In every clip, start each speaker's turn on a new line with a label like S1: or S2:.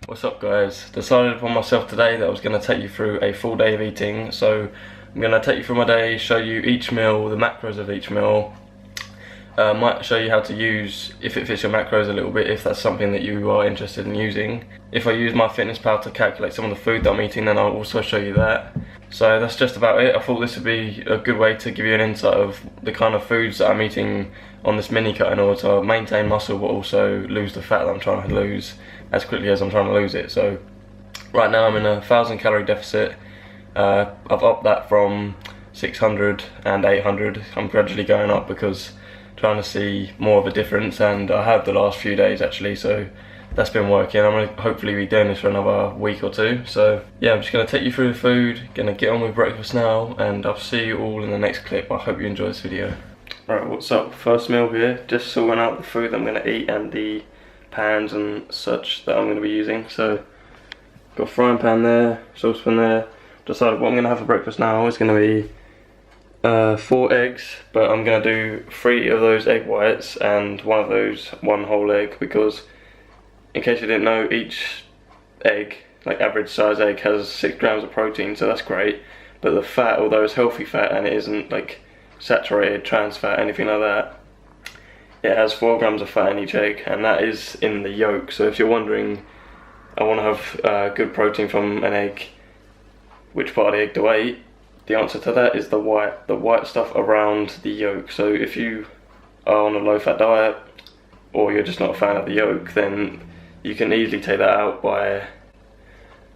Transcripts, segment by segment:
S1: What's up guys? Decided upon myself today that I was going to take you through a full day of eating. So I'm going to take you through my day, show you each meal, the macros of each meal. Might show you how to use, if it fits your macros a little bit, if that's something that you are interested in using. If I use MyFitnessPal to calculate some of the food that I'm eating, then I'll also show you that. So that's just about it. I thought this would be a good way to give you an insight of the kind of foods that I'm eating on this mini cut in order to maintain muscle but also lose the fat that I'm trying to lose as quickly as I'm trying to lose it. So right now I'm in a 1,000 calorie deficit. I've upped that from 600 and 800. I'm gradually going up because trying to see more of a difference, and I have the last few days actually, so that's been working. I'm going to hopefully be doing this for another week or two. So yeah, I'm just going to take you through the food, going to get on with breakfast now, and I'll see you all in the next clip. I hope you enjoy this video. Right, what's up? First meal here, just sorting out the food that I'm going to eat and the pans and such that I'm going to be using. So got a frying pan there, saucepan there. Decided what I'm going to have for breakfast now is going to be 4 eggs, but I'm going to do 3 of those egg whites and one of those one whole egg, because in case you didn't know, each egg, like average size egg, has 6 grams of protein, so that's great. But the fat, although it's healthy fat and it isn't like saturated, trans fat, anything like that, it has 4 grams of fat in each egg, and that is in the yolk. So if you're wondering, I want to have good protein from an egg, which part of the egg do I eat? The answer to that is the white stuff around the yolk. So if you are on a low fat diet, or you're just not a fan of the yolk, then you can easily take that out by,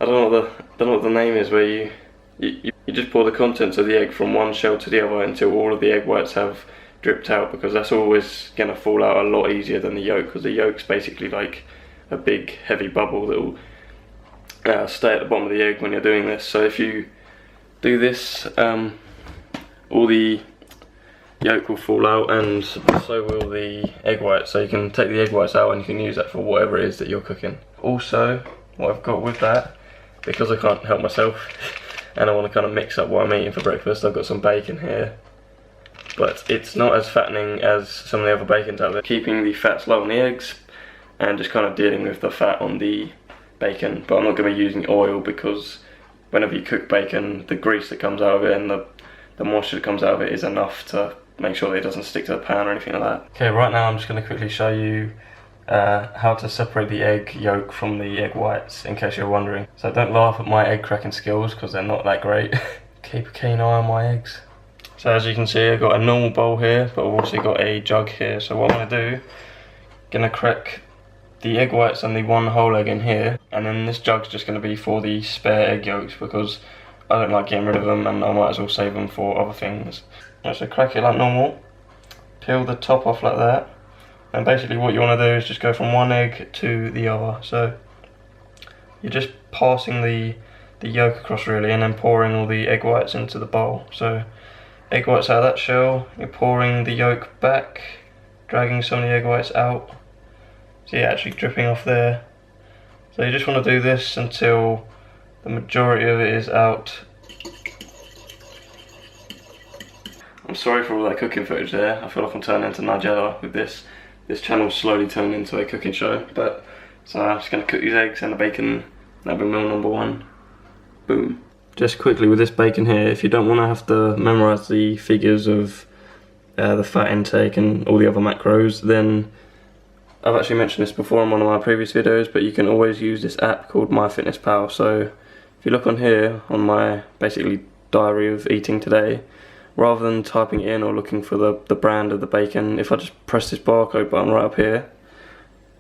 S1: I don't know what the name is, where you just pour the contents of the egg from one shell to the other until all of the egg whites have dripped out, because that's always going to fall out a lot easier than the yolk, because the yolk's basically like a big heavy bubble that will stay at the bottom of the egg when you're doing this. So if you do this, all the yolk will fall out, and so will the egg whites. So you can take the egg whites out and you can use that for whatever it is that you're cooking. Also, what I've got with that, because I can't help myself and I want to kind of mix up what I'm eating for breakfast, I've got some bacon here. But it's not as fattening as some of the other bacons out there. Keeping the fats low on the eggs and just kind of dealing with the fat on the bacon. But I'm not going to be using oil, because whenever you cook bacon, the grease that comes out of it and the moisture that comes out of it is enough to make sure that it doesn't stick to the pan or anything like that. Okay, right now I'm just going to quickly show you how to separate the egg yolk from the egg whites, in case you're wondering. So don't laugh at my egg cracking skills, because they're not that great. Keep a keen eye on my eggs. So as you can see, I've got a normal bowl here, but I've also got a jug here. So what I'm going to do, going to crack the egg whites and the one whole egg in here, and then this jug's just going to be for the spare egg yolks, because I don't like getting rid of them and I might as well save them for other things. So crack it like normal, peel the top off like that, and basically what you want to do is just go from one egg to the other. So you're just passing the yolk across really, and then pouring all the egg whites into the bowl. So egg whites out of that shell, you're pouring the yolk back, dragging some of the egg whites out. So yeah, actually dripping off there. So you just want to do this until the majority of it is out. I'm sorry for all that cooking footage there. I feel like I'm turning into Nigella with this. This channel's slowly turned into a cooking show. But so I'm just going to cook these eggs and the bacon. That'll be meal number 1. Boom. Just quickly with this bacon here, if you don't want to have to memorise the figures of the fat intake and all the other macros, then I've actually mentioned this before in one of my previous videos, but you can always use this app called MyFitnessPal. So if you look on here, on my basically diary of eating today, rather than typing it in or looking for the brand of the bacon, if I just press this barcode button right up here,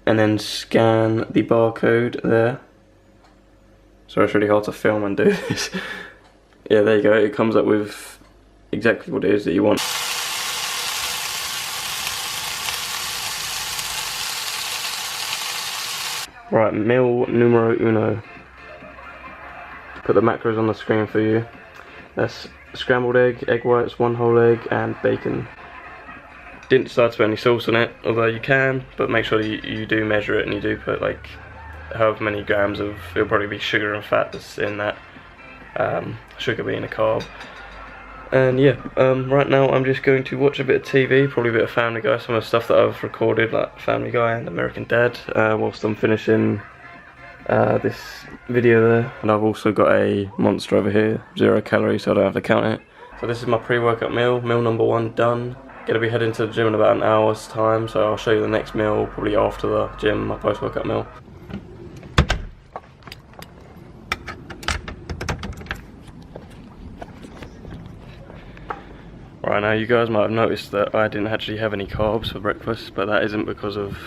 S1: and then scan the barcode there. Sorry, it's really hard to film and do this. Yeah, there you go, it comes up with exactly what it is that you want. Right, meal numero uno. Put the macros on the screen for you. That's scrambled egg, egg whites, one whole egg, and bacon. Didn't decide to put any sauce on it, although you can, but make sure you do measure it and you do put like however many grams of, it'll probably be sugar and fat that's in that, sugar being a carb. And yeah, right now I'm just going to watch a bit of TV, probably a bit of Family Guy, some of the stuff that I've recorded, like Family Guy and American Dad, whilst I'm finishing this video there. And I've also got a Monster over here, 0 calories, so I don't have to count it. So this is my pre-workout meal number 1 done. Gonna be heading to the gym in about an hour's time, so I'll show you the next meal probably after the gym, my post-workout meal. Right, now you guys might have noticed that I didn't actually have any carbs for breakfast, but that isn't because of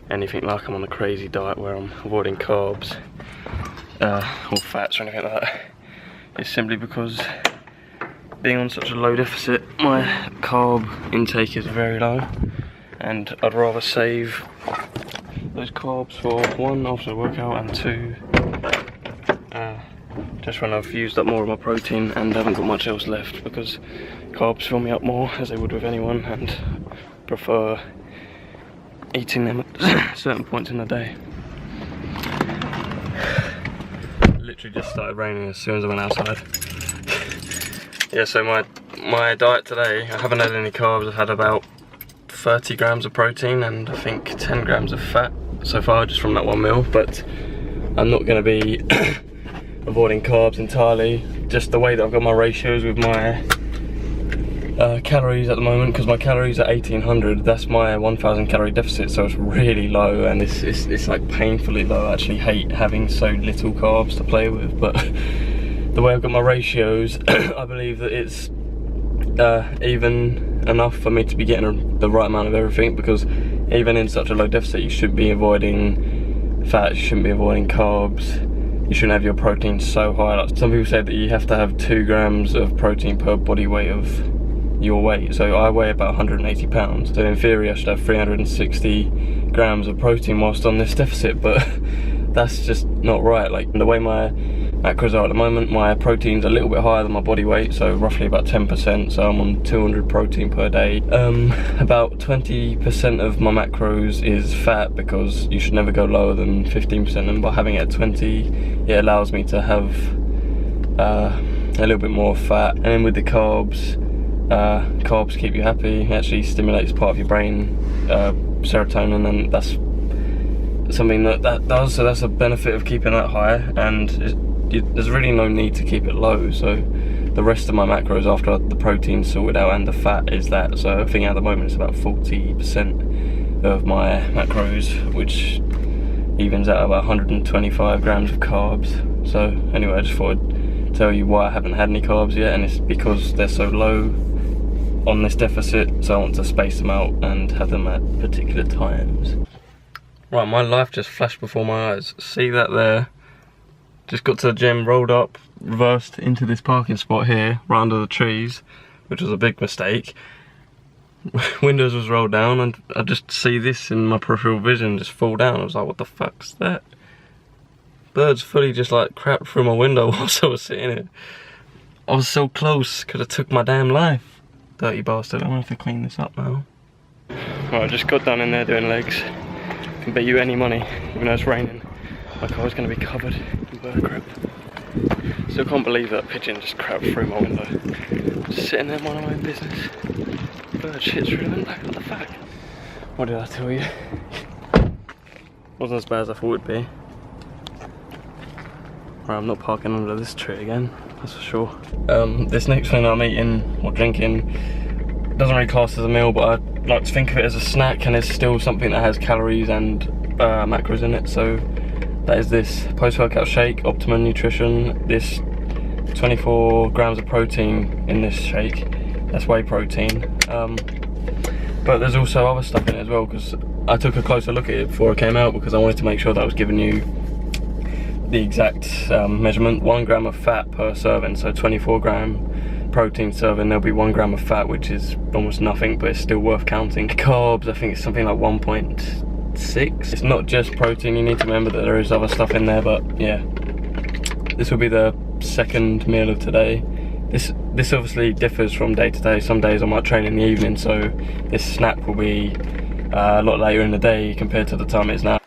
S1: anything like I'm on a crazy diet where I'm avoiding carbs or fats or anything like that. It's simply because being on such a low deficit, my carb intake is very low, and I'd rather save those carbs for 1, after the workout, and 2, just when I've used up more of my protein and haven't got much else left, because carbs fill me up more, as they would with anyone, and prefer eating them at certain points in the day. Literally just started raining as soon as I went outside. Yeah, so my diet today, I haven't had any carbs. I've had about 30 grams of protein and I think 10 grams of fat so far, just from that one meal. But I'm not going to be avoiding carbs entirely. Just the way that I've got my ratios with my calories at the moment, because my calories are 1800. That's my 1000 calorie deficit, so it's really low, and it's like painfully low. I actually hate having so little carbs to play with, but the way I've got my ratios, I believe that it's even enough for me to be getting the right amount of everything, because even in such a low deficit, you should be avoiding fat, you shouldn't be avoiding carbs, you shouldn't have your protein so high. Like, some people say that you have to have 2 grams of protein per body weight of your weight. So I weigh about 180 pounds, so in theory I should have 360 grams of protein whilst on this deficit, but that's just not right. Like, the way my macros are at the moment, my protein's a little bit higher than my body weight, so roughly about 10%, so I'm on 200 protein per day. About 20% of my macros is fat, because you should never go lower than 15%, and by having it at 20, it allows me to have a little bit more fat. And then with the carbs, carbs keep you happy. It actually stimulates part of your brain, serotonin, and that's something that does, so that's a benefit of keeping that high, and there's really no need to keep it low. So the rest of my macros after the protein's sorted out and the fat is that, so I think at the moment it's about 40% of my macros, which evens out about 125 grams of carbs. So anyway, I just thought I'd tell you why I haven't had any carbs yet, and it's because they're so low on this deficit, so I want to space them out and have them at particular times. Right, my life just flashed before my eyes. See that there? Just got to the gym, rolled up, reversed into this parking spot here, right under the trees, which was a big mistake. Windows was rolled down, and I just see this in my peripheral vision just fall down. I was like, what the fuck's that? Birds fully just like crapped through my window whilst I was sitting here. I was so close, could have took my damn life. Dirty bastard. I'm gonna have to clean this up now. Right, I just got down in there doing legs. Can bet you any money, even though it's raining, my car's gonna be covered in bird crap. Still can't believe that pigeon just crapped through my window. Just sitting there minding my own business. Bird shits through the window, what the fuck? What did I tell you? Wasn't as bad as I thought it'd be. Right, I'm not parking under this tree again, that's for sure. This next thing I'm eating or drinking doesn't really class as a meal, but I like to think of it as a snack, and it's still something that has calories and macros in it. So that is this post-workout shake, Optimum Nutrition. This 24 grams of protein in this shake, that's whey protein. But there's also other stuff in it as well, because I took a closer look at it before it came out, because I wanted to make sure that I was giving you the exact measurement. 1 gram of fat per serving, so 24 gram protein serving, there'll be 1 gram of fat, which is almost nothing, but it's still worth counting. Carbs, I think it's something like 1.6. It's not just protein, you need to remember that there is other stuff in there, but yeah. This will be the second meal of today. This obviously differs from day to day. Some days I might train in the evening, so this snack will be a lot later in the day compared to the time it is now.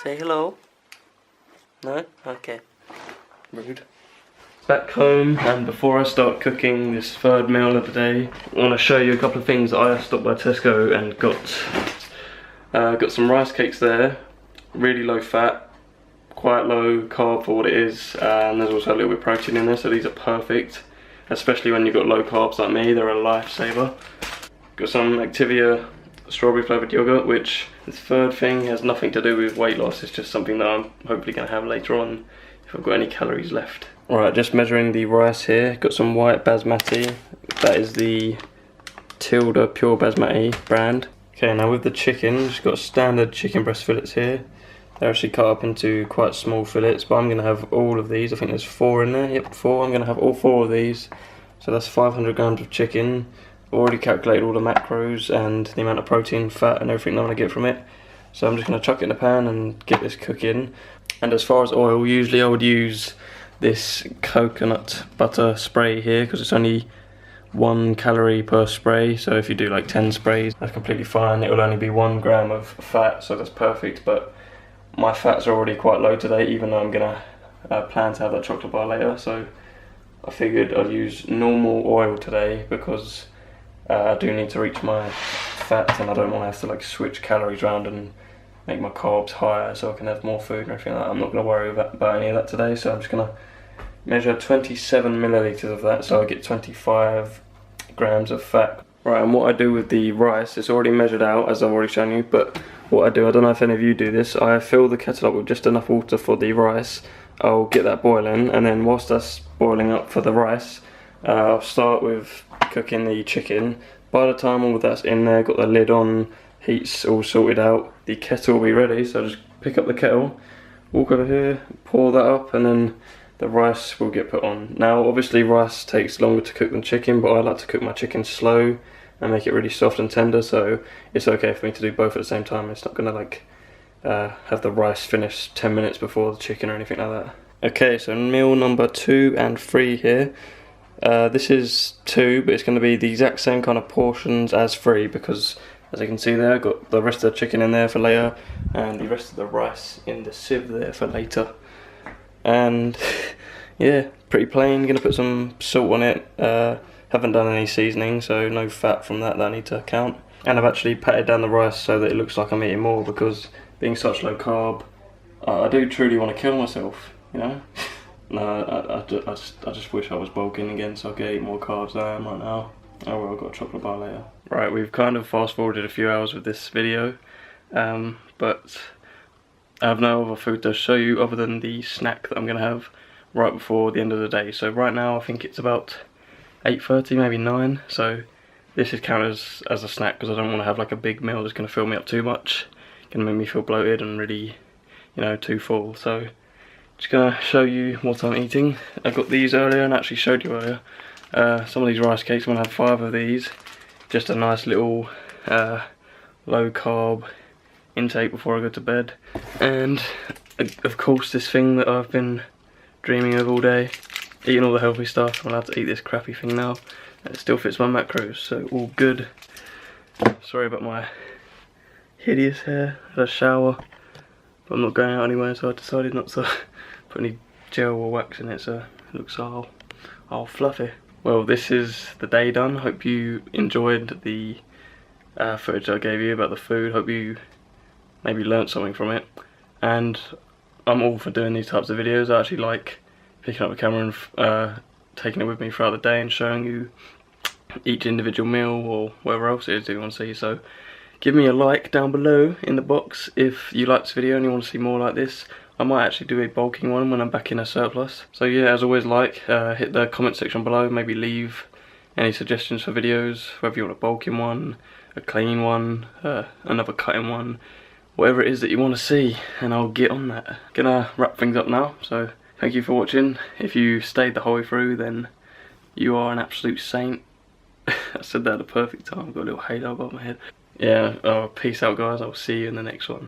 S1: Say hello. No? Okay. Rude. Back home, and before I start cooking this third meal of the day, I want to show you a couple of things that I stopped by Tesco and got some rice cakes there, really low fat, quite low carb for what it is, and there's also a little bit of protein in there, so these are perfect, especially when you've got low carbs like me. They're a lifesaver. Got some Activia strawberry flavoured yogurt, which this third thing has nothing to do with weight loss. It's just something that I'm hopefully going to have later on if I've got any calories left. Right, just measuring the rice here. Got some white basmati. That is the Tilda Pure Basmati brand. Okay, now with the chicken, just got standard chicken breast fillets here. They're actually cut up into quite small fillets, but I'm going to have all of these. I think there's 4 in there. Yep, 4. I'm going to have all 4 of these. So that's 500 grams of chicken. I've already calculated all the macros and the amount of protein, fat and everything I'm going to get from it. So I'm just going to chuck it in the pan and get this cooking. And as far as oil, usually I would use this coconut butter spray here because it's only 1 calorie per spray. So if you do like 10 sprays, that's completely fine. It will only be 1 gram of fat, so that's perfect. But my fats are already quite low today, even though I'm going to plan to have that chocolate bar later. So I figured I'd use normal oil today because I do need to reach my fats, and I don't want to have to like switch calories around and make my carbs higher so I can have more food and everything like that. I'm not going to worry about any of that today, so I'm just going to measure 27 milliliters of that, so I get 25 grams of fat. Right, and what I do with the rice, it's already measured out as I've already shown you, but what I do, I don't know if any of you do this, I fill the kettle up with just enough water for the rice. I'll get that boiling, and then whilst that's boiling up for the rice, I'll start with cooking the chicken. By the time all that's in there, got the lid on, heat's all sorted out, the kettle will be ready. So just pick up the kettle, walk over here, pour that up, and then the rice will get put on. Now obviously rice takes longer to cook than chicken, but I like to cook my chicken slow and make it really soft and tender, so it's okay for me to do both at the same time. It's not gonna like have the rice finish 10 minutes before the chicken or anything like that. Okay, so meal number 2 and 3 here. This is 2, but it's going to be the exact same kind of portions as 3 because, as you can see there, I've got the rest of the chicken in there for later and the rest of the rice in the sieve there for later. And yeah, pretty plain. Going to put some salt on it. Haven't done any seasoning, so no fat from that I need to count. And I've actually patted down the rice so that it looks like I'm eating more, because being such low carb, I do truly want to kill myself, you know? No, I just wish I was bulking again so I could eat more carbs than I am right now. Oh well, I've got a chocolate bar later. Right, we've kind of fast forwarded a few hours with this video, but I have no other food to show you other than the snack that I'm going to have right before the end of the day. So right now I think it's about 8:30, maybe 9, so this is counted as a snack because I don't want to have like a big meal that's going to fill me up too much. It's going to make me feel bloated and really, you know, too full. So just gonna show you what I'm eating. I got these earlier and actually showed you earlier. Some of these rice cakes, I'm gonna have 5 of these. Just a nice little low carb intake before I go to bed. And of course this thing that I've been dreaming of all day, eating all the healthy stuff. I'm allowed to eat this crappy thing now. It still fits my macros, so all good. Sorry about my hideous hair. I had a shower, but I'm not going out anywhere, so I decided not to put any gel or wax in it, so it looks all fluffy. Well, this is the day done. Hope you enjoyed the footage I gave you about the food. Hope you maybe learnt something from it. And I'm all for doing these types of videos. I actually like picking up the camera and taking it with me throughout the day and showing you each individual meal or whatever else it is that you want to see. So give me a like down below in the box if you like this video and you want to see more like this. I might actually do a bulking one when I'm back in a surplus. So yeah, as always, hit the comment section below, maybe leave any suggestions for videos, whether you want a bulking one, a clean one, another cutting one, whatever it is that you want to see, and I'll get on that. Gonna wrap things up now, so thank you for watching. If you stayed the whole way through, then you are an absolute saint. I said that at the perfect time, I've got a little halo above my head. Yeah, peace out guys, I'll see you in the next one.